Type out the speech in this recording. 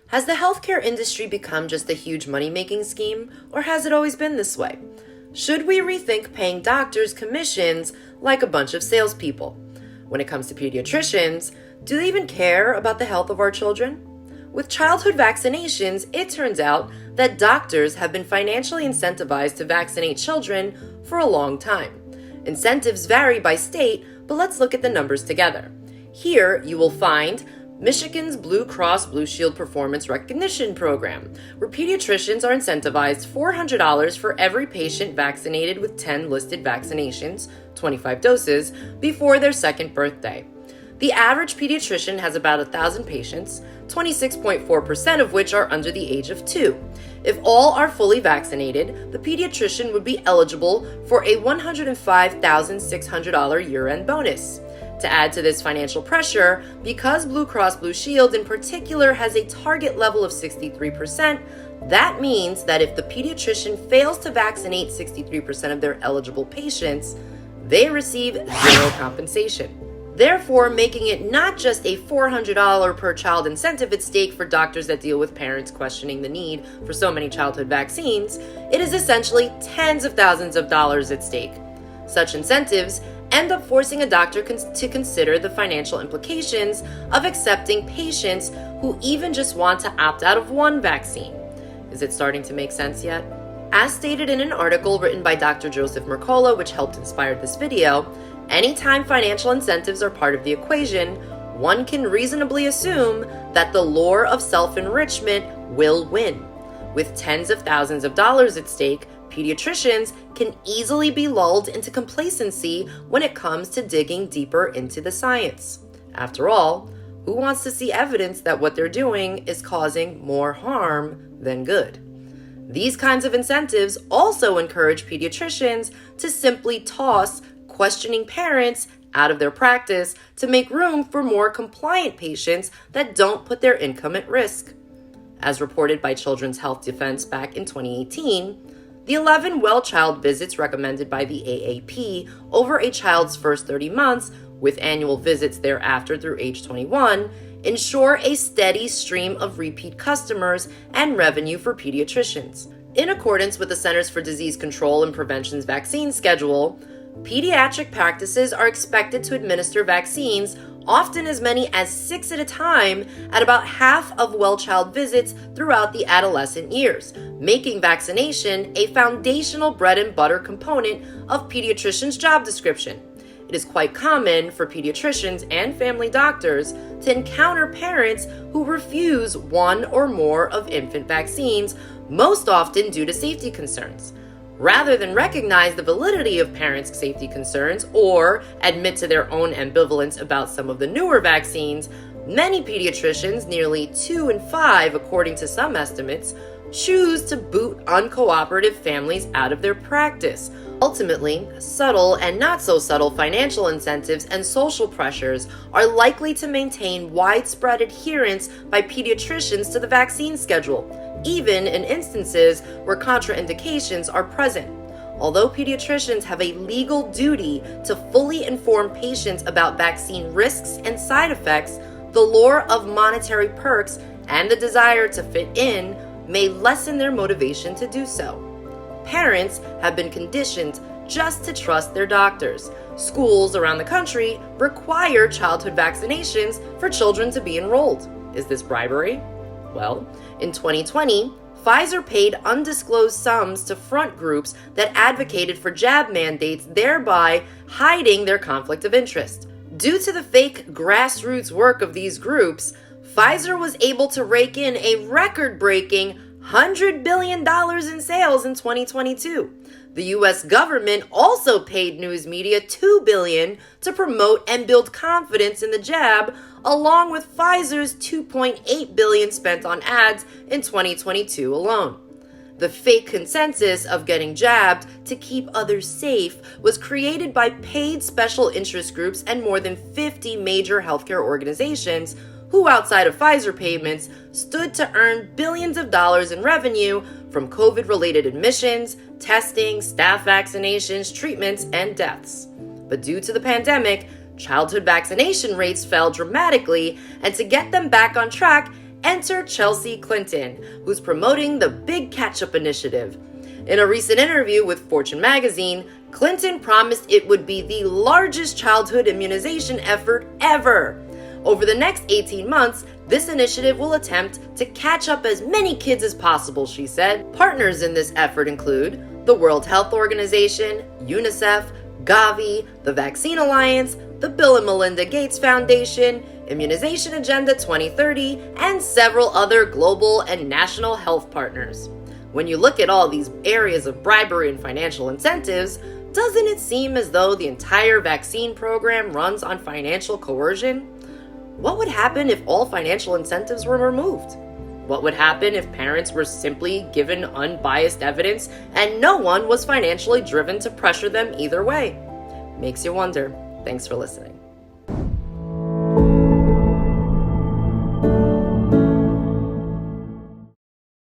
Has the healthcare industry become just a huge money-making scheme, or has it always been this way? Should we rethink paying doctors commissions like a bunch of salespeople? When it comes to pediatricians, do they even care about the health of our children? With childhood vaccinations, it turns out that doctors have been financially incentivized to vaccinate children for a long time. Incentives vary by state, but let's look at the numbers together. Here, you will find Michigan's Blue Cross Blue Shield Performance Recognition Program, where pediatricians are incentivized $400 for every patient vaccinated with 10 listed vaccinations, 25 doses, before their second birthday. The average pediatrician has about 1,000 patients, 26.4% of which are under the age of 2. If all are fully vaccinated, the pediatrician would be eligible for a $105,600 year-end bonus. To add to this financial pressure, because Blue Cross Blue Shield in particular has a target level of 63%, that means that if the pediatrician fails to vaccinate 63% of their eligible patients, they receive zero compensation. Therefore, making it not just a $400 per child incentive at stake for doctors that deal with parents questioning the need for so many childhood vaccines, it is essentially tens of thousands of dollars at stake. Such incentives end up forcing a doctor to consider the financial implications of accepting patients who even just want to opt out of one vaccine. Is it starting to make sense yet? As stated in an article written by Dr. Joseph Mercola, which helped inspire this video, anytime financial incentives are part of the equation, one can reasonably assume that the lure of self-enrichment will win. With tens of thousands of dollars at stake, pediatricians can easily be lulled into complacency when it comes to digging deeper into the science. After all, who wants to see evidence that what they're doing is causing more harm than good? These kinds of incentives also encourage pediatricians to simply toss questioning parents out of their practice to make room for more compliant patients that don't put their income at risk. As reported by Children's Health Defense back in 2018, the 11 well-child visits recommended by the AAP over a child's first 30 months, with annual visits thereafter through age 21, ensure a steady stream of repeat customers and revenue for pediatricians. In accordance with the Centers for Disease Control and Prevention's vaccine schedule, pediatric practices are expected to administer vaccines often as many as 6 at a time at about half of well-child visits throughout the adolescent years, making vaccination a foundational bread and butter component of pediatricians' job description. It is quite common for pediatricians and family doctors to encounter parents who refuse one or more of infant vaccines, most often due to safety concerns. Rather than recognize the validity of parents' safety concerns or admit to their own ambivalence about some of the newer vaccines, many pediatricians, nearly 2 in 5 according to some estimates, choose to boot uncooperative families out of their practice. Ultimately, subtle and not so subtle financial incentives and social pressures are likely to maintain widespread adherence by pediatricians to the vaccine schedule, even in instances where contraindications are present. Although pediatricians have a legal duty to fully inform patients about vaccine risks and side effects, the lure of monetary perks and the desire to fit in may lessen their motivation to do so. Parents have been conditioned just to trust their doctors. Schools around the country require childhood vaccinations for children to be enrolled. Is this bribery? Well, in 2020, Pfizer paid undisclosed sums to front groups that advocated for jab mandates, thereby hiding their conflict of interest. Due to the fake grassroots work of these groups, Pfizer was able to rake in a record-breaking $100 billion in sales in 2022. The U.S. government also paid news media $2 billion to promote and build confidence in the jab, along with Pfizer's $2.8 billion spent on ads in 2022 alone. The fake consensus of getting jabbed to keep others safe was created by paid special interest groups and more than 50 major healthcare organizations who, outside of Pfizer payments, stood to earn billions of dollars in revenue from COVID-related admissions, testing, staff vaccinations, treatments, and deaths. But due to the pandemic, childhood vaccination rates fell dramatically, and to get them back on track, Enter Chelsea Clinton, who's promoting the Big Catch-Up Initiative. In a recent interview with Fortune magazine, Clinton promised it would be the largest childhood immunization effort ever. Over the next 18 months, this initiative will attempt to catch up as many kids as possible, she said. Partners in this effort include the World Health Organization, UNICEF, Gavi, the Vaccine Alliance, the Bill and Melinda Gates Foundation, Immunization Agenda 2030, and several other global and national health partners. When you look at all these areas of bribery and financial incentives, doesn't it seem as though the entire vaccine program runs on financial coercion? What would happen if all financial incentives were removed? What would happen if parents were simply given unbiased evidence and no one was financially driven to pressure them either way? Makes you wonder. Thanks for listening.